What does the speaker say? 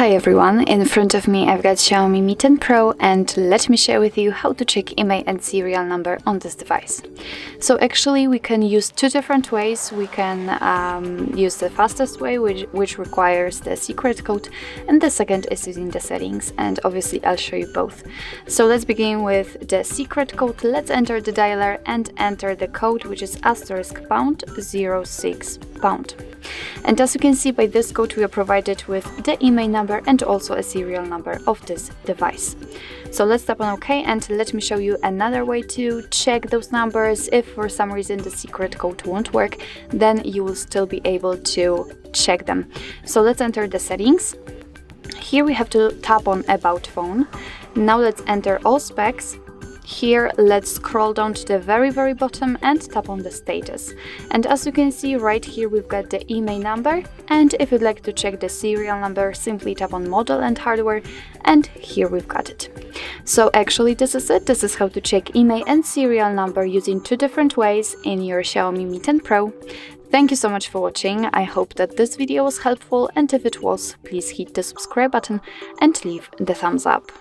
Hi everyone, in front of me I've got Xiaomi Mi 10 Pro, and let me share with you how to check IMEI and serial number on this device. So actually we can use two different ways. We can use the fastest way, which requires the secret code, and the second is using the settings, and obviously I'll show you both. So let's begin with the secret code. Let's enter the dialer and enter the code, which is *#06#. And as you can see, by this code we are provided with the IMEI number and also a serial number of this device. So let's tap on OK, and let me show you another way to check those numbers. If for some reason the secret code won't work, then you will still be able to check them. So let's enter the settings. Here we have to tap on About Phone. Now let's enter all specs. Here, let's scroll down to the very bottom and tap on the status. And as you can see, right here we've got the IMEI number, and if you'd like to check the serial number, simply tap on Model and Hardware, and here we've got it. So actually this is it. This is how to check IMEI and serial number using two different ways in your Xiaomi Mi 10 Pro. Thank you so much for watching. I hope that this video was helpful, and if it was, please hit the subscribe button and leave the thumbs up.